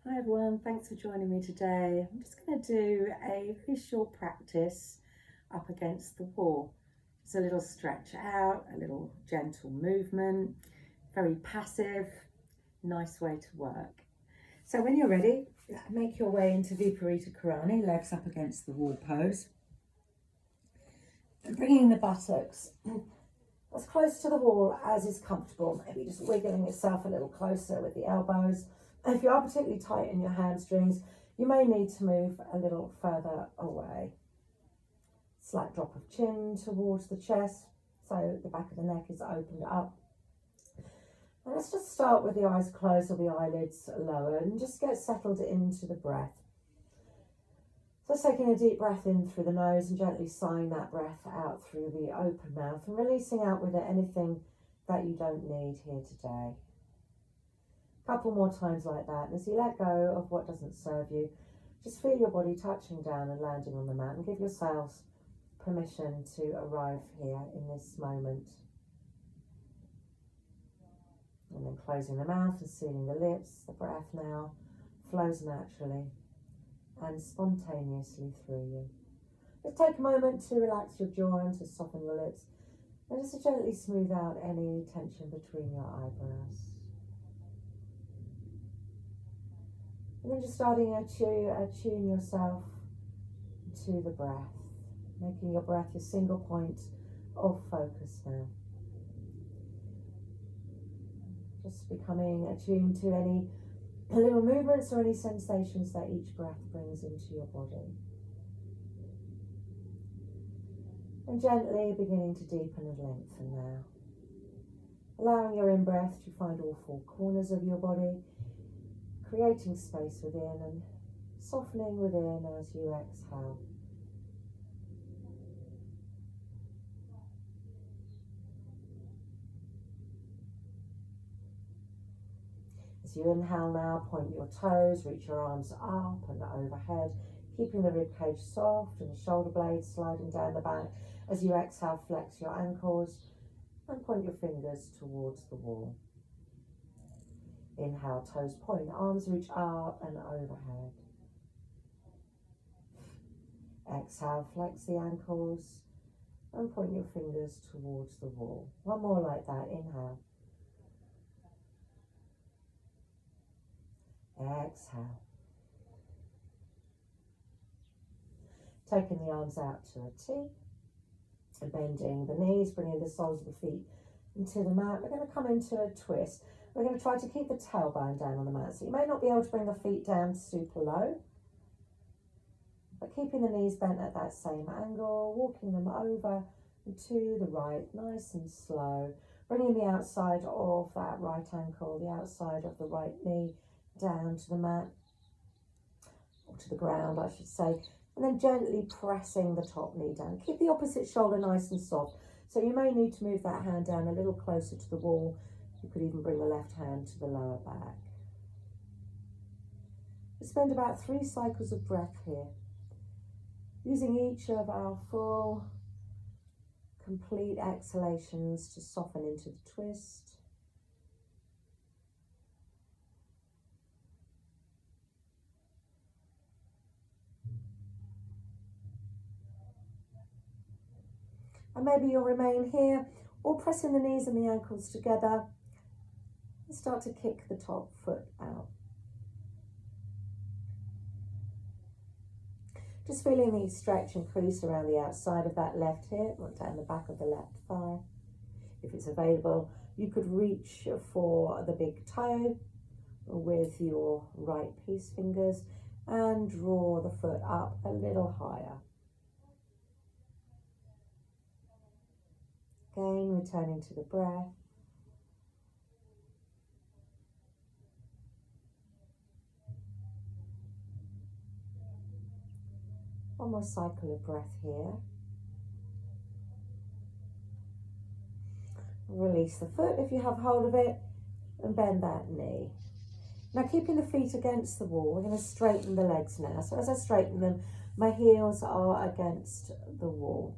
Hi everyone, thanks for joining me today. I'm just going to do a very short practice up against the wall. Just a little stretch out, a little gentle movement, very passive, nice way to work. So when you're ready, make your way into Viparita Karani, legs up against the wall pose. And bringing the buttocks as close to the wall as is comfortable, maybe just wiggling yourself a little closer with the elbows. And if you are particularly tight in your hamstrings, you may need to move a little further away. Slight drop of chin towards the chest, so the back of the neck is opened up. And let's just start with the eyes closed or the eyelids lowered and just get settled into the breath. So taking a deep breath in through the nose and gently sighing that breath out through the open mouth and releasing out with it anything that you don't need here today. Couple more times like that, and as you let go of what doesn't serve you, just feel your body touching down and landing on the mat, and give yourselves permission to arrive here in this moment. And then closing the mouth and sealing the lips, the breath now flows naturally and spontaneously through you. Just take a moment to relax your jaw and to soften your lips, and just to gently smooth out any tension between your eyebrows. And then just starting to attune yourself to the breath, making your breath your single point of focus now. Just becoming attuned to any little movements or any sensations that each breath brings into your body. And gently beginning to deepen and lengthen now. Allowing your in-breath to find all four corners of your body, creating space within and softening within as you exhale. As you inhale now, point your toes, reach your arms up and overhead, keeping the ribcage soft and the shoulder blades sliding down the back. As you exhale, flex your ankles and point your fingers towards the wall. Inhale, toes point, arms reach up and overhead. Exhale, flex the ankles and point your fingers towards the wall. One more like that, inhale. Exhale. Taking the arms out to a T and bending the knees, bringing the soles of the feet into the mat. We're going to come into a twist. We're going to try to keep the tailbone down on the mat. So you may not be able to bring the feet down super low, but keeping the knees bent at that same angle, walking them over and to the right, nice and slow, bringing the outside of that right ankle, the outside of the right knee down to the mat, or to the ground I should say, and then gently pressing the top knee down. Keep the opposite shoulder nice and soft, so you may need to move that hand down a little closer to the wall. You could even bring the left hand to the lower back. We spend about 3 cycles of breath here, using each of our full, complete exhalations to soften into the twist. And maybe you'll remain here, or pressing the knees and the ankles together and start to kick the top foot out. Just feeling the stretch and crease around the outside of that left hip, or down the back of the left thigh. If it's available, you could reach for the big toe with your right peace fingers and draw the foot up a little higher. Again, returning to the breath. One more cycle of breath here. Release the foot if you have hold of it and bend that knee. Now keeping the feet against the wall, we're going to straighten the legs now. So as I straighten them, my heels are against the wall.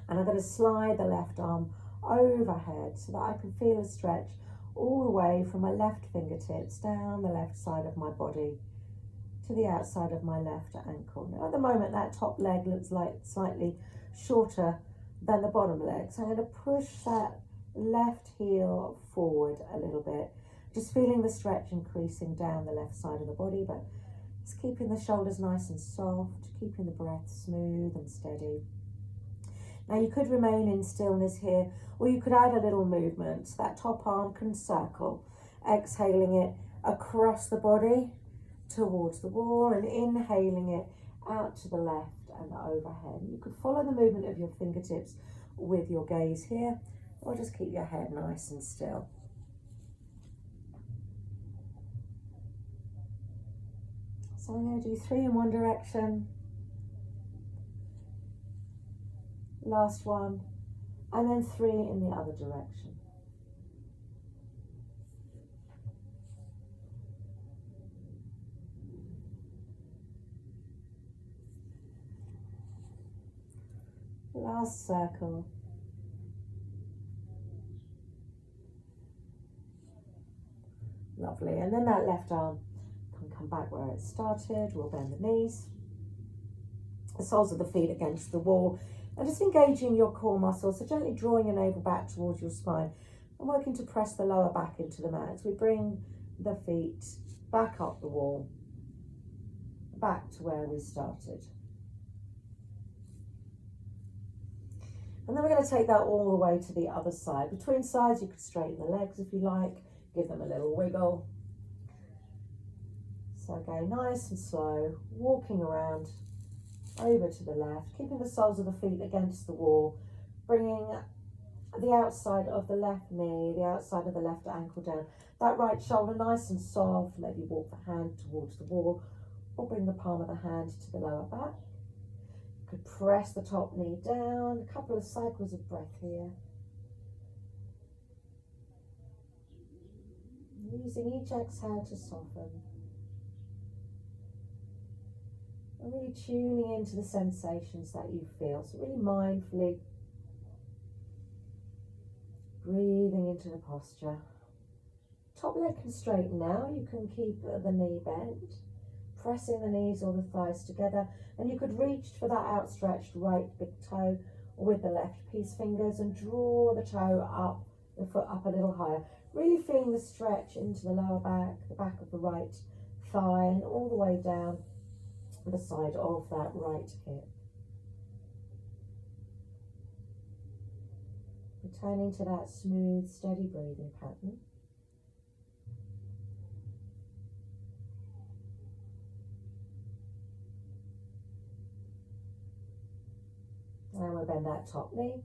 And I'm going to slide the left arm overhead so that I can feel a stretch all the way from my left fingertips down the left side of my body to the outside of my left ankle. Now at the moment that top leg looks like slightly shorter than the bottom leg, so I'm going to push that left heel forward a little bit, just feeling the stretch increasing down the left side of the body, but just keeping the shoulders nice and soft, keeping the breath smooth and steady. Now you could remain in stillness here, or you could add a little movement. So that top arm can circle, exhaling it across the body towards the wall and inhaling it out to the left and overhead. You could follow the movement of your fingertips with your gaze here, or just keep your head nice and still. So I'm going to do 3 in one direction, last one, and then 3 in the other direction. Last circle. Lovely, and then that left arm can come back where it started. We'll bend the knees, the soles of the feet against the wall, and just engaging your core muscles, so gently drawing your navel back towards your spine and working to press the lower back into the mat as we bring the feet back up the wall, back to where we started. And then we're going to take that all the way to the other side. Between sides you could straighten the legs if you like, give them a little wiggle. So again, nice and slow, walking around over to the left, keeping the soles of the feet against the wall, bringing the outside of the left knee, the outside of the left ankle down, that right shoulder nice and soft. Maybe walk the hand towards the wall or bring the palm of the hand to the lower back. You could press the top knee down, a couple of cycles of breath here. Using each exhale to soften. And really tuning into the sensations that you feel. So really mindfully breathing into the posture. Top leg can straighten now. You can keep the knee bent, pressing the knees or the thighs together. And you could reach for that outstretched right big toe with the left peace fingers and draw the toe up, the foot up a little higher. Really feeling the stretch into the lower back, the back of the right thigh, and all the way down the side of that right hip. Returning to that smooth, steady breathing pattern. And we'll bend that top knee.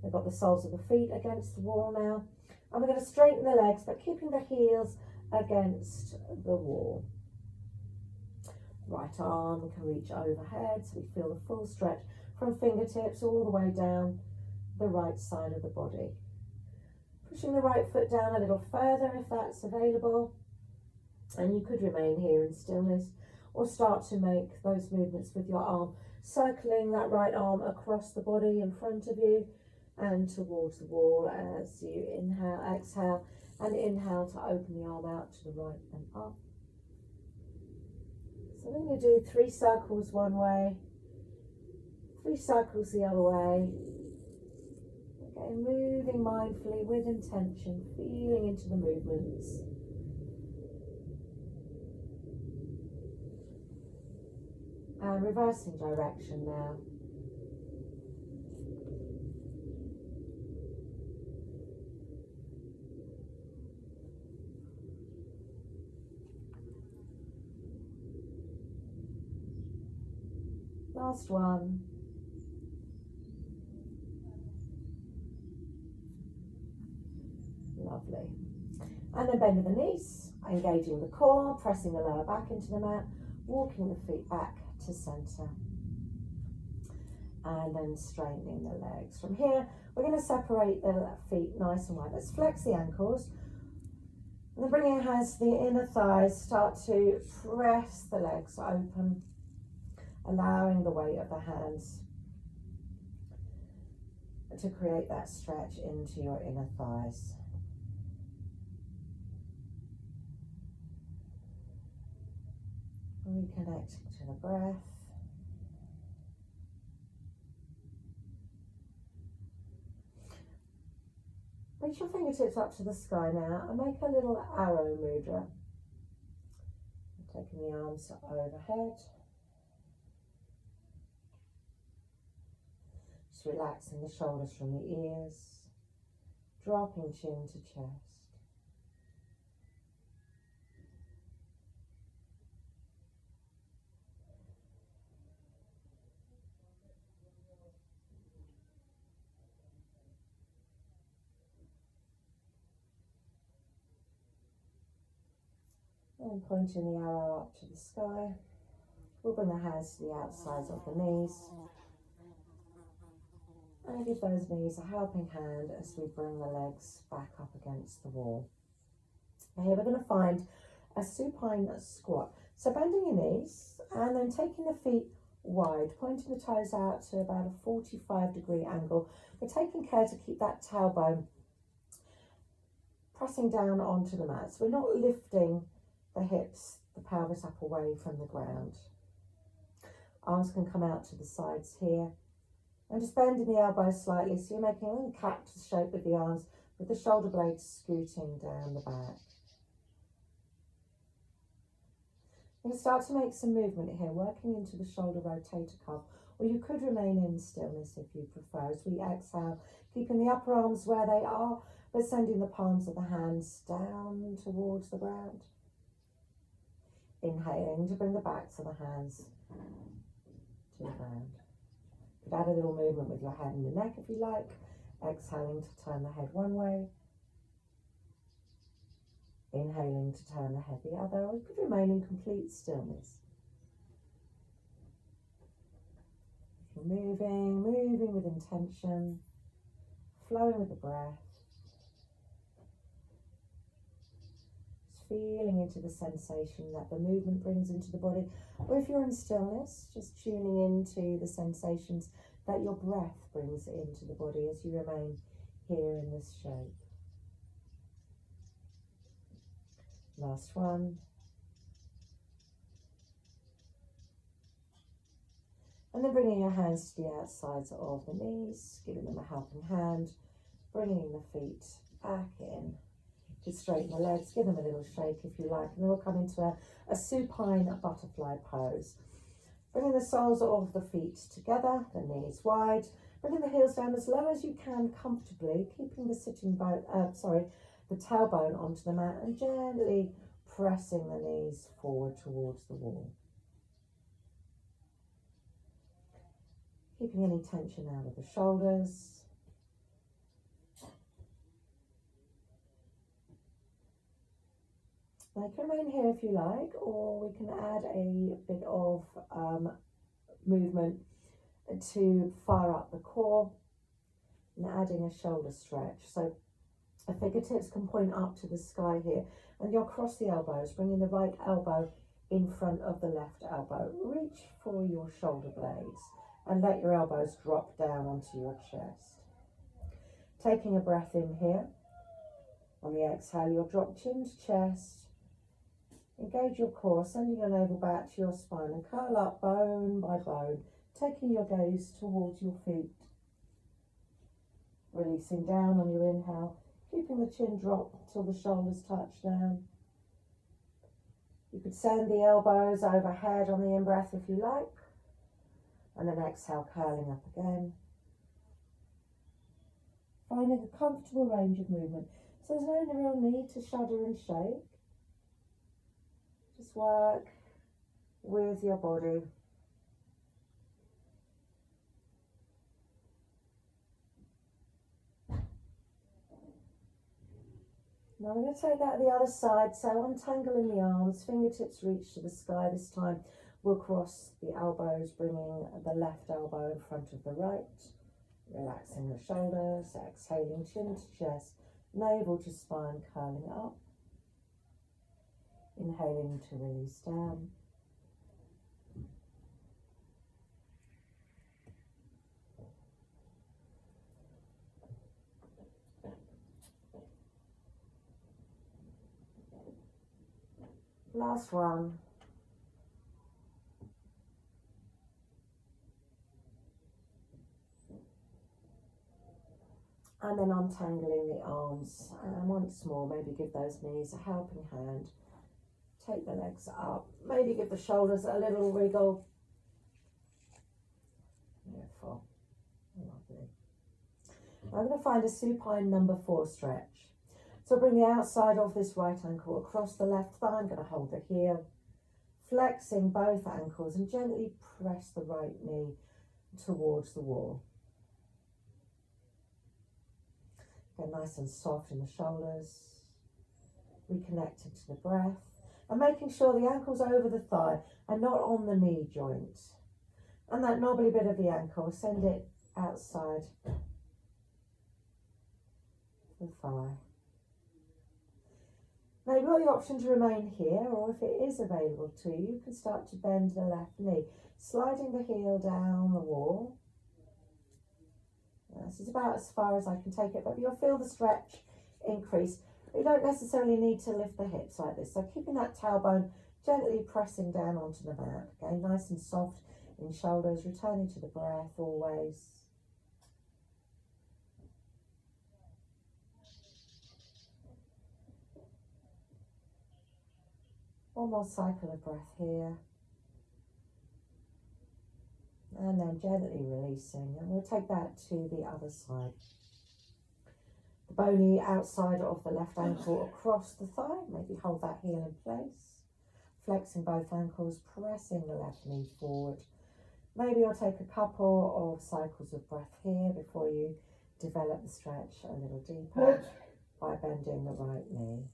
We've got the soles of the feet against the wall now. And we're going to straighten the legs, but keeping the heels against the wall. Right arm can reach overhead, so we feel the full stretch from fingertips all the way down the right side of the body. Pushing the right foot down a little further if that's available. And you could remain here in stillness or start to make those movements with your arm, circling that right arm across the body in front of you and towards the wall as you inhale, exhale, and inhale to open the arm out to the right and up. So we're going to do 3 circles one way, 3 circles the other way. Again, moving mindfully with intention, feeling into the movements. And reversing direction now. Last one. Lovely. And then bending the knees, engaging the core, pressing the lower back into the mat, walking the feet back to centre. And then straightening the legs. From here, we're going to separate the feet nice and wide. Let's flex the ankles. And then bring your hands to the inner thighs. Start to press the legs open, allowing the weight of the hands to create that stretch into your inner thighs. reconnecting to the breath. Reach your fingertips up to the sky now and make a little arrow mudra. Taking the arms overhead. Just relaxing the shoulders from the ears. Dropping chin to chest. And pointing the arrow up to the sky. We'll bring the hands to the outsides of the knees. And give those knees a helping hand as we bring the legs back up against the wall. Now here we're going to find a supine squat. So bending your knees and then taking the feet wide, pointing the toes out to about a 45-degree angle. We're taking care to keep that tailbone pressing down onto the mat. So we're not lifting the hips, the pelvis up away from the ground. Arms can come out to the sides here. And just bending the elbows slightly, so you're making a little cactus shape with the arms, with the shoulder blades scooting down the back. You're going to start to make some movement here, working into the shoulder rotator cuff, or you could remain in stillness if you prefer. As we exhale, keeping the upper arms where they are, but sending the palms of the hands down towards the ground. Inhaling to bring the backs of the hands to the ground. You could add a little movement with your head and the neck if you like. Exhaling to turn the head one way. Inhaling to turn the head the other, or you could remain in complete stillness. If you're moving with intention, flowing with the breath. Just feeling into the sensation that the movement brings into the body. Or if you're in stillness, just tuning into the sensations that your breath brings into the body as you remain here in this shape. Last one. And then bringing your hands to the outsides of the knees, giving them a helping hand, bringing the feet back in. To straighten the legs, give them a little shake if you like, and then we'll come into a supine butterfly pose. Bringing the soles of the feet together, the knees wide, bringing the heels down as low as you can comfortably, keeping the the tailbone onto the mat and gently pressing the knees forward towards the wall. Keeping any tension out of the shoulders. Now you can remain here if you like, or we can add a bit of movement to fire up the core and adding a shoulder stretch. So the fingertips can point up to the sky here, and you'll cross the elbows, bringing the right elbow in front of the left elbow. Reach for your shoulder blades and let your elbows drop down onto your chest. Taking a breath in here. On the exhale, you'll drop chin to chest. Engage your core, sending your navel back to your spine and curl up bone by bone, taking your gaze towards your feet. Releasing down on your inhale, keeping the chin drop till the shoulders touch down. You could send the elbows overhead on the in-breath if you like, and then exhale, curling up again. Finding a comfortable range of movement. So there's no real need to shudder and shake. Just work with your body. Now we're going to take that to the other side, so untangling the arms, fingertips reach to the sky. This time we'll cross the elbows, bringing the left elbow in front of the right, relaxing the shoulders, exhaling chin to chest, navel to spine, curling up. Inhaling to release down. Last one. And then untangling the arms. And once more, maybe give those knees a helping hand. Take the legs up. Maybe give the shoulders a little wriggle. Beautiful. Lovely. I'm going to find a supine number 4 stretch. So bring the outside of this right ankle across the left thigh. I'm going to hold the heel, flexing both ankles and gently press the right knee towards the wall. Get nice and soft in the shoulders. Reconnecting to the breath and making sure the ankle's over the thigh and not on the knee joint. And that knobbly bit of the ankle, send it outside the thigh. Now you've got the option to remain here, or if it is available to you, you can start to bend the left knee, sliding the heel down the wall. This is about as far as I can take it, but you'll feel the stretch increase. You don't necessarily need to lift the hips like this, so keeping that tailbone gently pressing down onto the mat. Okay, nice and soft in shoulders, returning to the breath always. One more cycle of breath here. And then gently releasing, and we'll take that to the other side. The bony outside of the left ankle across the thigh, maybe hold that heel in place. Flexing both ankles, pressing the left knee forward. Maybe you'll take a couple of cycles of breath here before you develop the stretch a little deeper by bending the right knee.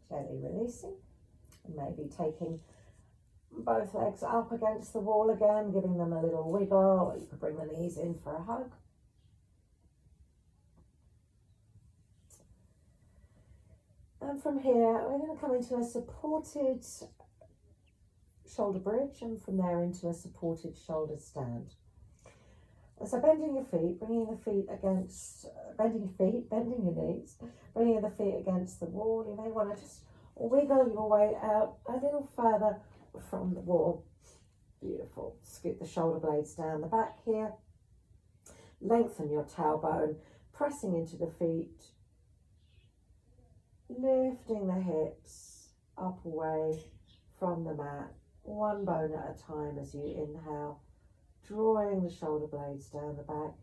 Gently releasing, and maybe taking both legs up against the wall again, giving them a little wiggle, or you could bring the knees in for a hug. And from here, we're going to come into a supported shoulder bridge, and from there into a supported shoulder stand. So bending your feet, bending your knees, bringing the feet against the wall. You may want to just wiggle your way out a little further from the wall. Beautiful. Scoot the shoulder blades down the back here. Lengthen your tailbone, pressing into the feet. Lifting the hips up away from the mat, one bone at a time as you inhale. Drawing the shoulder blades down the back,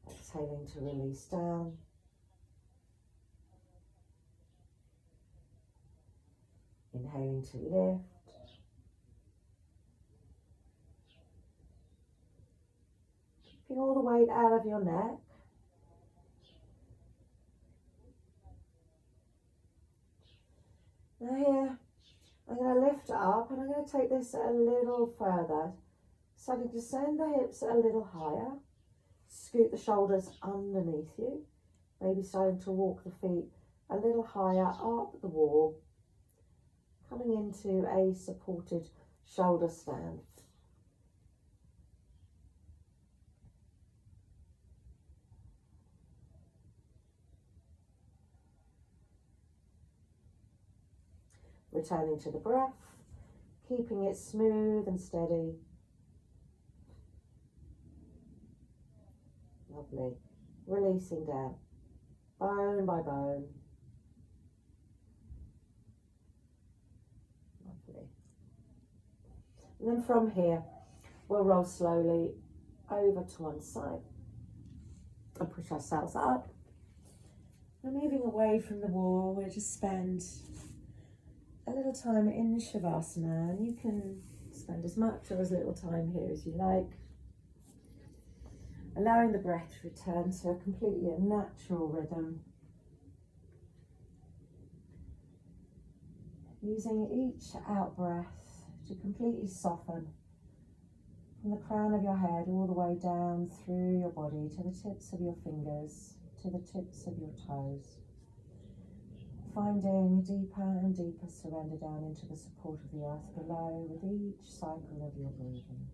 exhaling to release down. Inhaling to lift. Keeping all the weight out of your neck. Now here, I'm going to lift up and I'm going to take this a little further. Starting to send the hips a little higher. Scoot the shoulders underneath you. Maybe starting to walk the feet a little higher up the wall. Coming into a supported shoulder stand. Returning to the breath, keeping it smooth and steady. Lovely. Releasing down, bone by bone. Lovely. And then from here, we'll roll slowly over to one side and push ourselves up. And moving away from the wall, we'll just spend a little time in Shavasana, and you can spend as much or as little time here as you like. Allowing the breath to return to a completely natural rhythm. Using each out breath to completely soften from the crown of your head all the way down through your body to the tips of your fingers, to the tips of your toes. Finding deeper and deeper surrender down into the support of the earth below with each cycle of your breathing.